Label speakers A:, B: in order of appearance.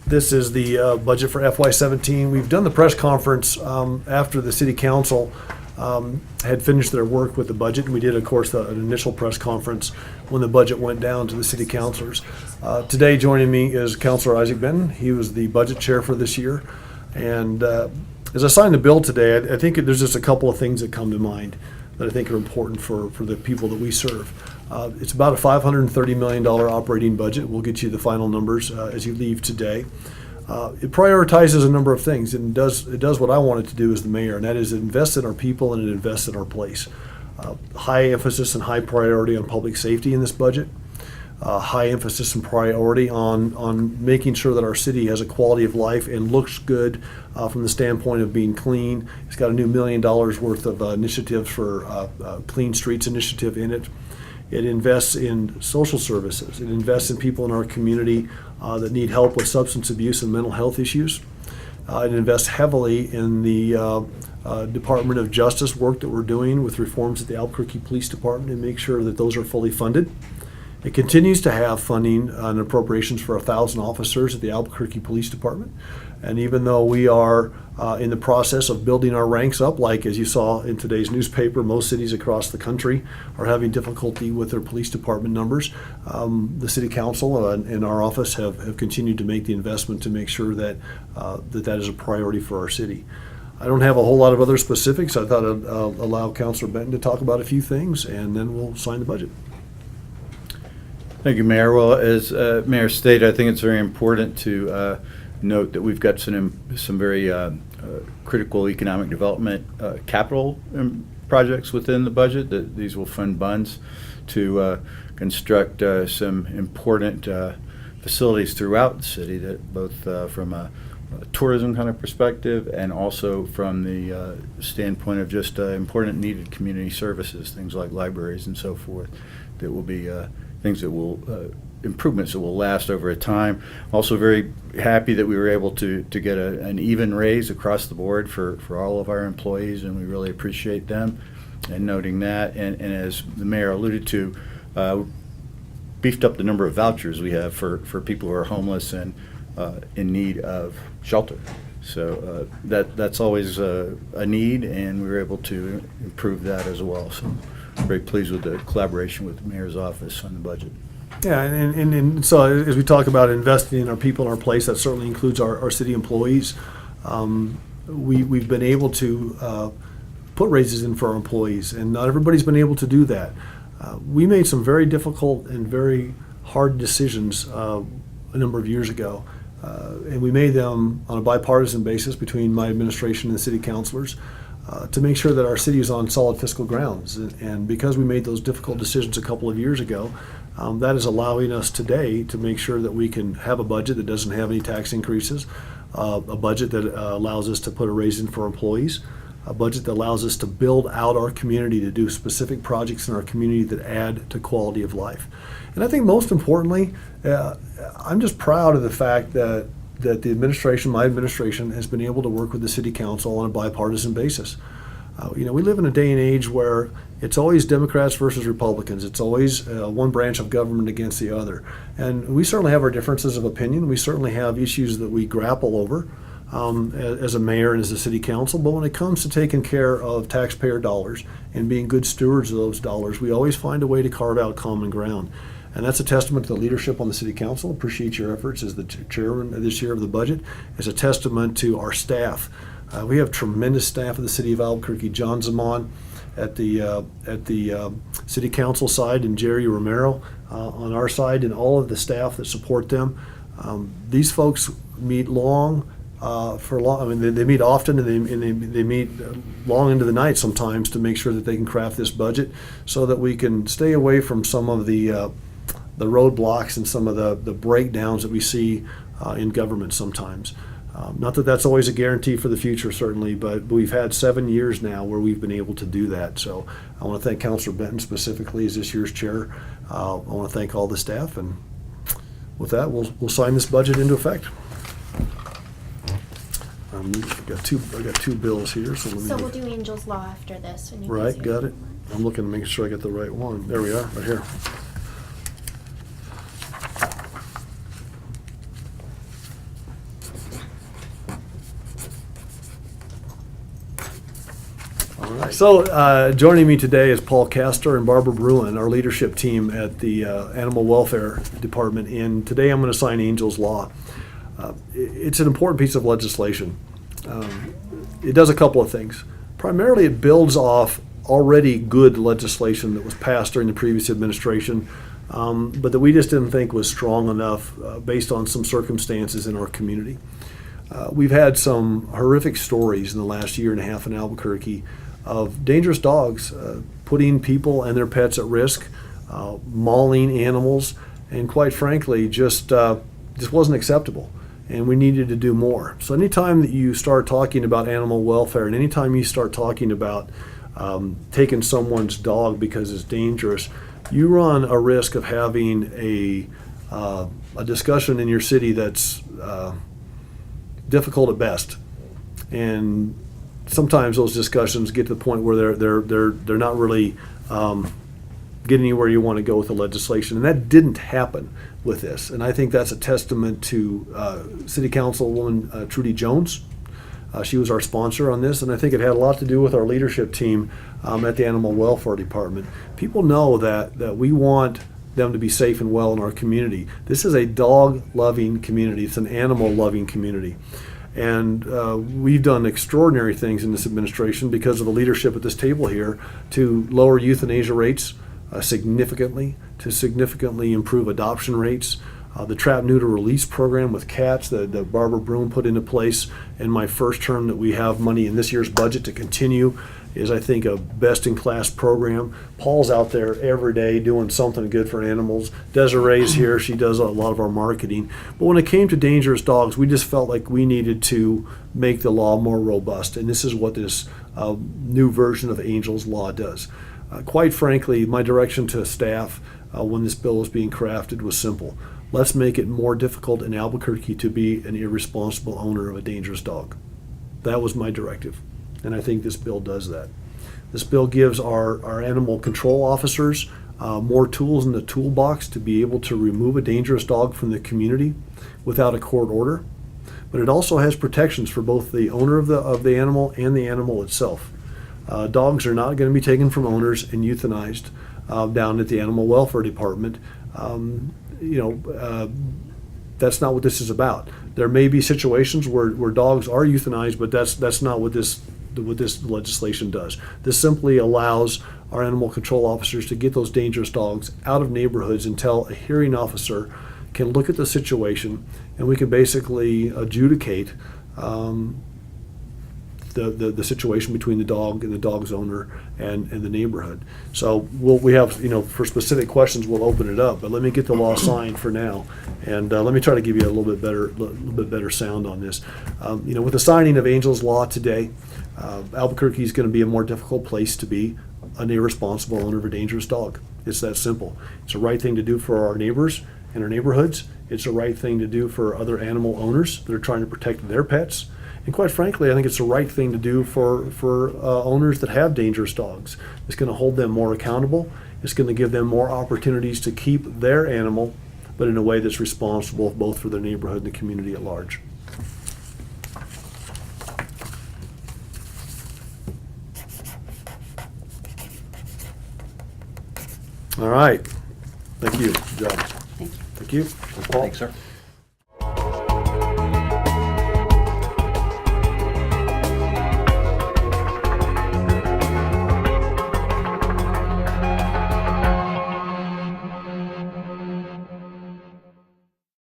A: This is the budget for FY17. We've done the press conference after the city council had finished their work with the budget. And we did, of course, an initial press conference when the budget went down to the city councilors. Today joining me is Councilor Isaac Benton. He was the budget chair for this year. And as I signed the bill today, I think there's just a couple of things that come to mind that I think are important for the people that we serve. It's about a $530 million operating budget. We'll get you the final numbers as you leave today. It prioritizes a number of things, and it does what I want it to do as the mayor, and that is invest in our people and it invests in our place. High emphasis and high priority on public safety in this budget. High emphasis and priority on making sure that our city has a quality of life and looks good from the standpoint of being clean. It's got a new $1 million worth of initiatives for Clean Streets initiative in it. It invests in social services. It invests in people in our community that need help with substance abuse and mental health issues. It invests heavily in the Department of Justice work that we're doing with reforms at the Albuquerque Police Department and make sure that those are fully funded. It continues to have funding and appropriations for 1,000 officers at the Albuquerque Police Department. And even though we are in the process of building our ranks up, like as you saw in today's newspaper, most cities across the country are having difficulty with their police department numbers. The city council and our office have continued to make the investment to make sure that that is a priority for our city. I don't have a whole lot of other specifics. I thought I'd allow Councilor Benton to talk about a few things, and then we'll sign the budget.
B: Thank you, Mayor. Well, as Mayor stated, I think it's very important to note that we've got some very critical economic development capital projects within the budget. That these will fund funds to construct some important facilities throughout the city, that both from a tourism kind of perspective and also from the standpoint of just important needed community services, things like libraries and so forth, that will be things that will improvements that will last over a time. Also very happy that we were able to get an even raise across the board for all of our employees, and we really appreciate them, and noting that. And as the mayor alluded to, beefed up the number of vouchers we have for people who are homeless and in need of shelter. So that's always a need, and we were able to improve that as well. So very pleased with the collaboration with the mayor's office on the budget.
A: Yeah, and so as we talk about investing in our people in our place, that certainly includes our city employees. We've been able to put raises in for our employees, and not everybody's been able to do that. We made some very difficult and very hard decisions a number of years ago, and we made them on a bipartisan basis between my administration and the city councilors. To make sure that our city is on solid fiscal grounds. And because we made those difficult decisions a couple of years ago, that is allowing us today to make sure that we can have a budget that doesn't have any tax increases, a budget that allows us to put a raise in for employees, a budget that allows us to build out our community, to do specific projects in our community that add to quality of life. And I think most importantly, I'm just proud of the fact that the administration, my administration, has been able to work with the city council on a bipartisan basis. We live in a day and age where it's always Democrats versus Republicans. It's always one branch of government against the other. And we certainly have our differences of opinion. We certainly have issues that we grapple over as a mayor and as a city council. But when it comes to taking care of taxpayer dollars and being good stewards of those dollars, we always find a way to carve out common ground. And that's a testament to the leadership on the city council. Appreciate your efforts as the chairman this year of the budget. It's a testament to our staff. We have tremendous staff at the city of Albuquerque. John Zaman at the city council side, and Jerry Romero on our side, and all of the staff that support them. These folks meet long. They meet often, and they meet long into the night sometimes to make sure that they can craft this budget so that we can stay away from some of the roadblocks and some of the breakdowns that we see in government sometimes. Not that that's always a guarantee for the future, certainly, but we've had 7 years now where we've been able to do that. So I want to thank Councilor Benton specifically as this year's chair. I want to thank all the staff, and with that, we'll sign this budget into effect. I got two bills here, so let me.
C: So we'll do Angel's Law after this. When you
A: Right,
C: guys are
A: got it.
C: done.
A: I'm looking to make sure I get the right one. There we are, right here. All right. So joining me today is Paul Castor and Barbara Bruin, our leadership team at the Animal Welfare Department. And today I'm going to sign Angel's Law. It's an important piece of legislation. It does a couple of things. Primarily, it builds off already good legislation that was passed during the previous administration, but that we just didn't think was strong enough based on some circumstances in our community. We've had some horrific stories in the last year and a half in Albuquerque of dangerous dogs putting people and their pets at risk, mauling animals, and quite frankly, just wasn't acceptable. And we needed to do more. So anytime that you start talking about animal welfare, and anytime you start talking about taking someone's dog because it's dangerous, you run a risk of having a discussion in your city that's difficult at best. And sometimes those discussions get to the point where they're not really getting you where you want to go with the legislation, and that didn't happen with this. And I think that's a testament to City Councilwoman Trudy Jones. She was our sponsor on this, and I think it had a lot to do with our leadership team at the Animal Welfare Department. People know that we want them to be safe and well in our community. This is a dog-loving community. It's an animal-loving community. And we've done extraordinary things in this administration because of the leadership at this table here to lower euthanasia rates significantly, to significantly improve adoption rates. The trap, neuter, release program with cats that Barbara Bruin put into place in my first term that we have money in this year's budget to continue is, I think, a best-in-class program. Paul's out there every day doing something good for animals. Desiree's here. She does a lot of our marketing. But when it came to dangerous dogs, we just felt like we needed to make the law more robust, and this is what this new version of Angel's Law does. Quite frankly, my direction to staff when this bill was being crafted was simple. Let's make it more difficult in Albuquerque to be an irresponsible owner of a dangerous dog. That was my directive, and I think this bill does that. This bill gives our animal control officers more tools in the toolbox to be able to remove a dangerous dog from the community without a court order. But it also has protections for both the owner of the animal and the animal itself. Dogs are not going to be taken from owners and euthanized down at the Animal Welfare Department. That's not what this is about. There may be situations where dogs are euthanized, but that's not what this legislation does. This simply allows our animal control officers to get those dangerous dogs out of neighborhoods until a hearing officer can look at the situation, and we can basically adjudicate the situation between the dog and the dog's owner and the neighborhood. So we have, for specific questions, we'll open it up, but let me get the law signed for now. And let me try to give you a little bit better sound on this. With the signing of Angel's Law today, Albuquerque is going to be a more difficult place to be an irresponsible owner of a dangerous dog. It's that simple. It's the right thing to do for our neighbors and our neighborhoods. It's the right thing to do for other animal owners that are trying to protect their pets. And quite frankly, I think it's the right thing to do for owners that have dangerous dogs. It's going to hold them more accountable. It's going to give them more opportunities to keep their animal, but in a way that's responsible both for their neighborhood and the community at large. All right. Thank you. Good job.
D: Thank you.
A: Thank you. Paul?
B: Thanks, sir.